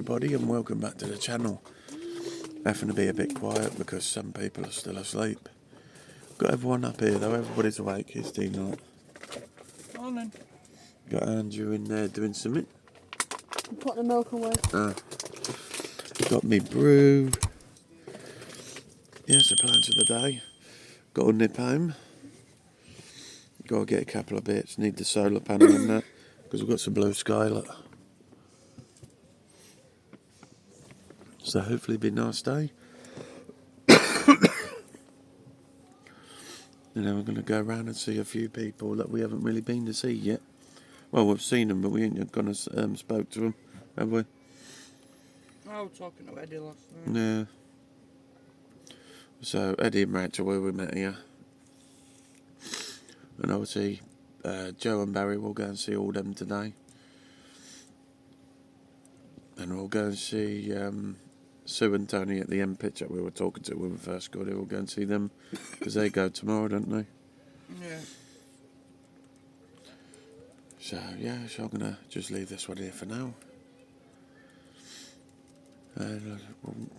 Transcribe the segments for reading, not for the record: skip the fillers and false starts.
everybody, and welcome back to the channel. Having to be a bit quiet because some people are still asleep. Got everyone up here though, everybody's awake. It's tea night. Morning. Got Andrew in there doing something. I'm putting the milk away. Got me brew. Yes, the plans of the day. Got to nip home. Got to get a couple of bits. Need the solar panel and that because we've got some blue sky. Look. So hopefully it'll be a nice day. And then we're going to go around and see a few people that we haven't really been to see yet. Well, we've seen them, but we ain't gone to spoke to them, have we? I was talking to Eddie last night. Yeah. So Eddie and Rachel, where we met here. And obviously Joe and Barry will go and see all them today. And we'll go and see Sue and Tony at the end pitch that we were talking to when we first got here. We'll go and see them because they go tomorrow, don't they? Yeah. So yeah, so I'm gonna just leave this one here for now.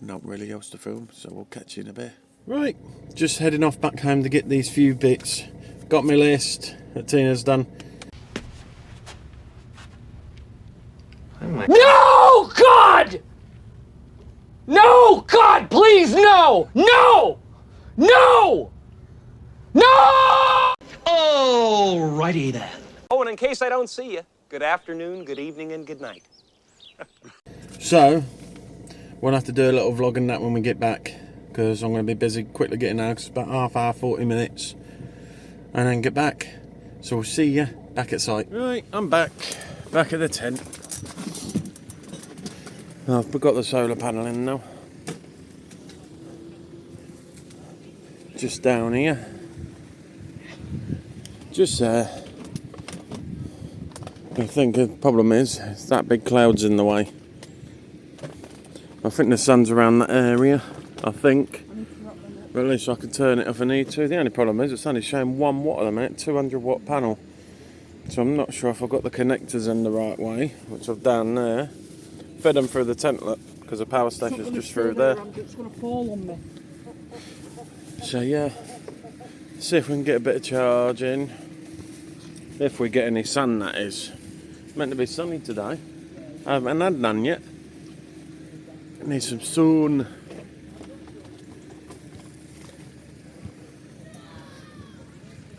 Not really else to film, so we'll catch you in a bit. Right, just heading off back home to get these few bits. Got my list that Tina's done. No, God! No, God, please, no! No! No! No! Alrighty then. Oh, and in case I don't see you, good afternoon, good evening, and good night. So, we'll have to do a little vlog on that when we get back, because I'm going to be busy quickly getting out, 'cause it's about half hour, 40 minutes, and then get back. So we'll see you back at site. Right, I'm back at the tent. I've got the solar panel in now. Just down here. Just there. I think the problem is that big cloud's in the way. I think the sun's around that area, I think. But at least I can turn it if I need to. The only problem is it's only showing 1 watt at the minute, 200 watt panel. So I'm not sure if I've got the connectors in the right way, which I've down there. Fed them through the tent, look, because the power station's just through there. It's going to fall on me. So yeah, see if we can get a bit of charge in. If we get any sun, that is. It's meant to be sunny today. I haven't had none yet. Need some sun.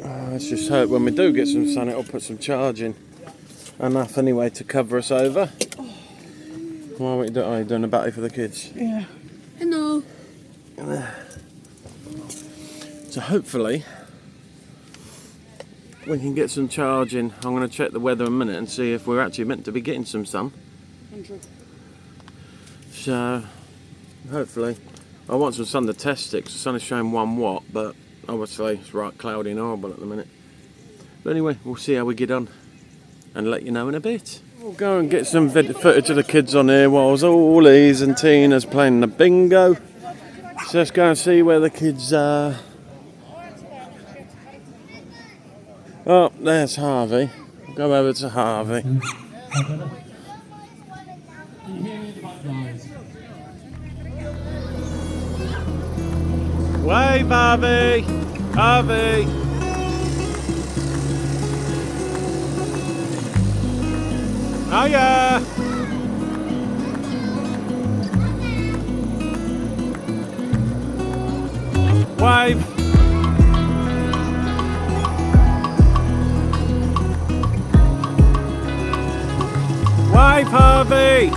Let's just hope when we do get some sun it'll put some charge in. Enough anyway to cover us over. What are you doing a battery for the kids? Yeah. Hello. So hopefully we can get some charge in. I'm going to check the weather in a minute and see if we're actually meant to be getting some sun. 100. So hopefully, I want some sun to test it because the sun is showing 1 watt, but obviously it's right cloudy and horrible at the minute. But anyway, we'll see how we get on and let you know in a bit. We'll go and get some footage of the kids on here whilst all these and Tina's playing the bingo. So let's go and see where the kids are. Oh, there's Harvey. Go over to Harvey. Wave, Harvey! Harvey! Hiya! Wave! Wave, Harvey!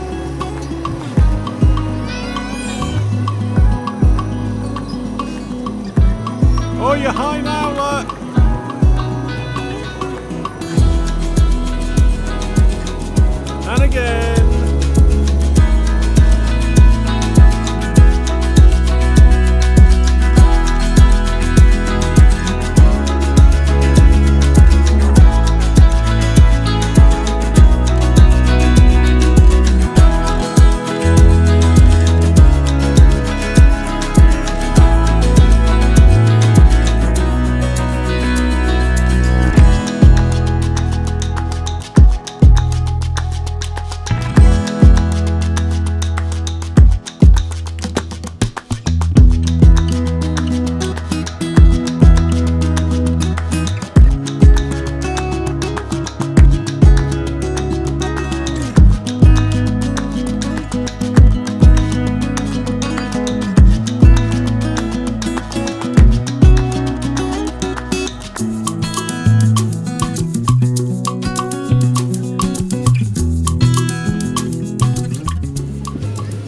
Oh, you're high now, look! And again!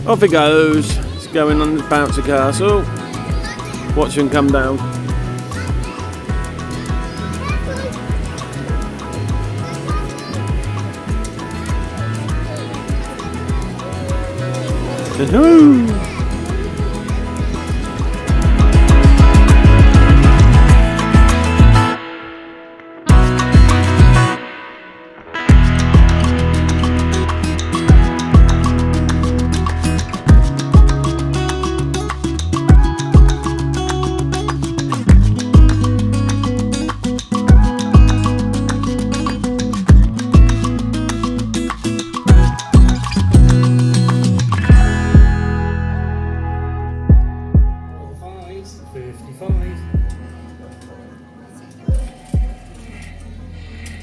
Off he goes. It's going on the bouncy castle. Watch him come down. Woohoo!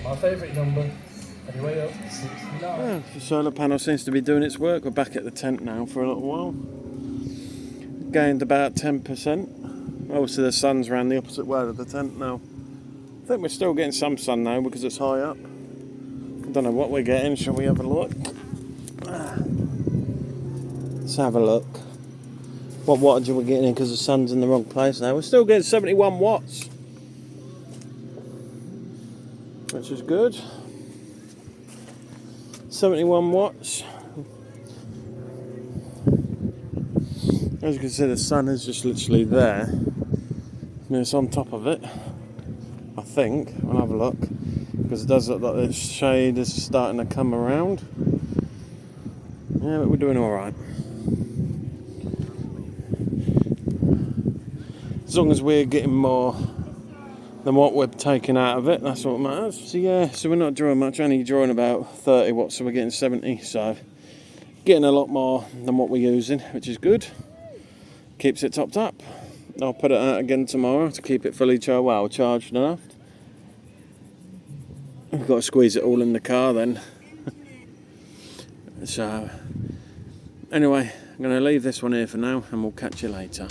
My favourite number, anyway, up 69. Yeah, the solar panel seems to be doing its work. We're back at the tent now for a little while. Gained about 10%. Obviously the sun's around the opposite way of the tent now. I think we're still getting some sun now because it's high up. I don't know what we're getting. Shall we have a look? Let's have a look. What wattage are we getting in because the sun's in the wrong place now? We're still getting 71 watts. Which is good. 71 watts. As you can see, the sun is just literally there. And it's on top of it. I think. I'll have a look. Because it does look like the shade is starting to come around. Yeah, but we're doing alright. As long as we're getting more than what we're taking out of it, that's what matters. So yeah, so we're not drawing much, only drawing about 30 watts, so we're getting 70, so getting a lot more than what we're using, which is good. Keeps it topped up. I'll put it out again tomorrow to keep it fully charged enough. We've got to squeeze it all in the car then. So anyway, I'm going to leave this one here for now and we'll catch you later.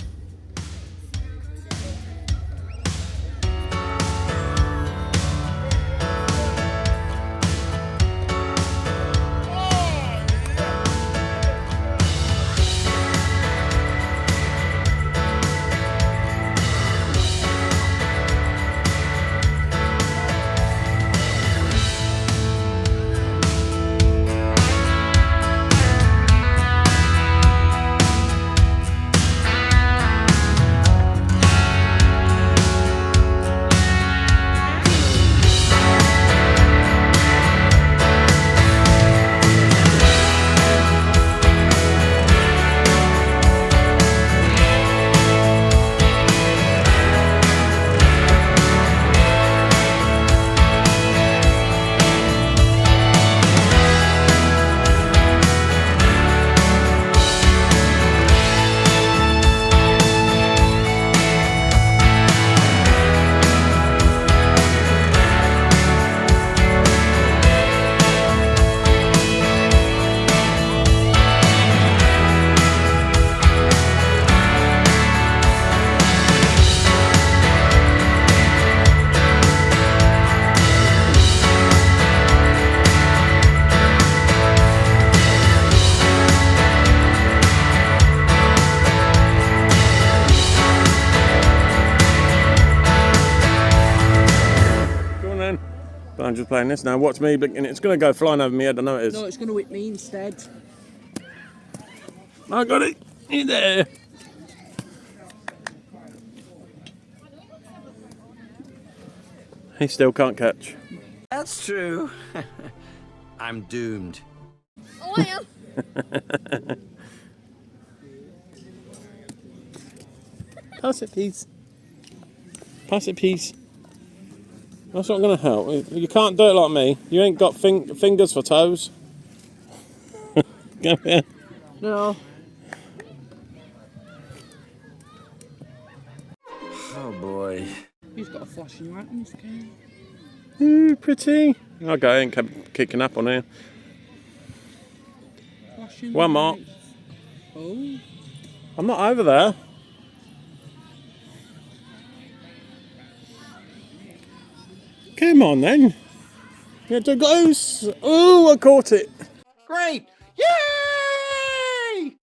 I'm just playing this now. Watch me, and it's going to go flying over my head. I know it is. No, it's going to hit me instead. I got it. In there. He still can't catch. That's true. I'm doomed. Oh, I am. Pass it, please. Pass it, please. That's not going to help. You can't do it like me. You ain't got fingers for toes. Go here. No. Oh boy. He's got a flashing light in his game. Ooh, pretty. Okay, I ain't kept kicking up on here. Flashing One more. lights. Oh. I'm not over there. Come on then. Here it goes. Oh, I caught it. Great! Yay!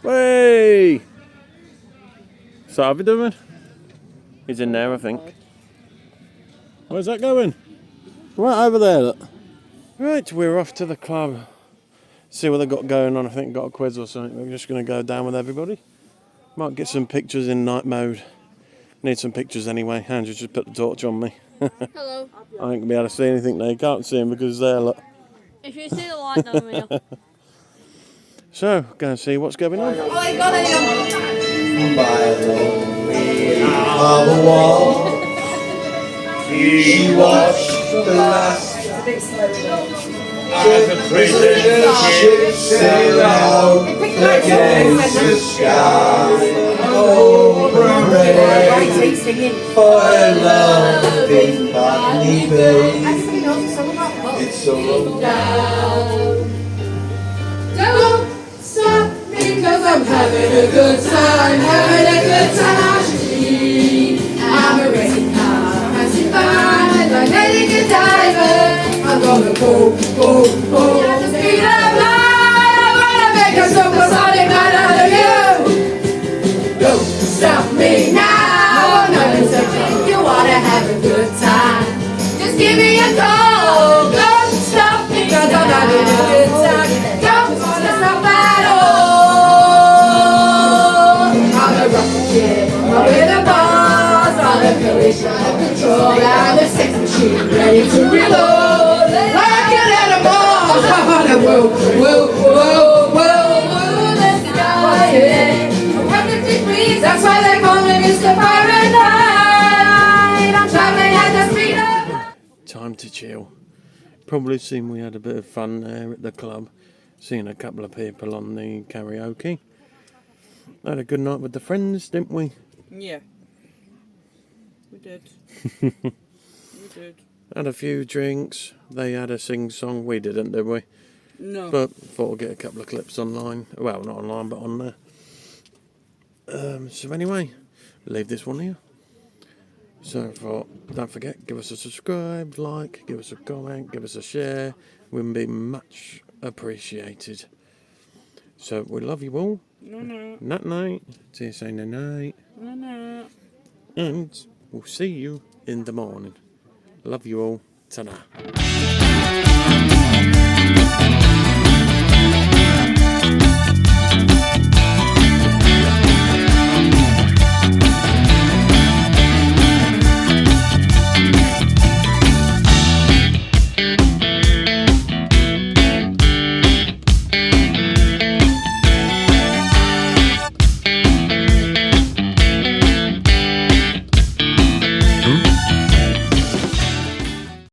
Hey! So, how are we doing? He's in there, I think. Where's that going? Right over there, look. Right, we're off to the club. See what they've got going on. I think got a quiz or something. We're just going to go down with everybody. Might get some pictures in night mode. Need some pictures anyway. Andrew just put the torch on me. Hello. I ain't going to be able to see anything now. You can't see him because there, look. If you see the light down here. So, go and see what's going on. By the wall, he watched the last as the prison ship sailed out against the sky. Oh, hooray for a loving Botany Bay. It's so low down. Don't stop because I'm having a good time, having a good time. I'm a racing car, passing by like any good diver. I'm gonna go, go, go. At the speed of light, I'm gonna make a supersonic man out of you. Don't stop me now. I'm not saying you wanna have a good time. Just give me a call. Don't stop me because I'm having a good time. Don't wanna stop at all. I'm a rocket ship, I'm with a bars, I'm a police, I'm a control, I'm a sex machine, ready to reload. Like an animal, I'm on a whoa, whoa, whoa, whoa, whoa, let's go. I'm 100 degrees, that's why they call me Mr. Fahrenheit. I'm traveling at the speed of light. Time to chill. Probably seen we had a bit of fun there at the club. Seeing a couple of people on the karaoke. Had a good night with the friends, didn't we? Yeah. We did. We did. Had a few drinks. They had a sing-song. We didn't, did we? No. But thought I'd get a couple of clips online. Well, not online, but on there. So anyway, leave this one here. So don't forget, give us a subscribe, like, give us a comment, give us a share. Would be much appreciated. So we love you all. No. Night night. See you saying night. No. And we'll see you in the morning. Love you all. Ta-da.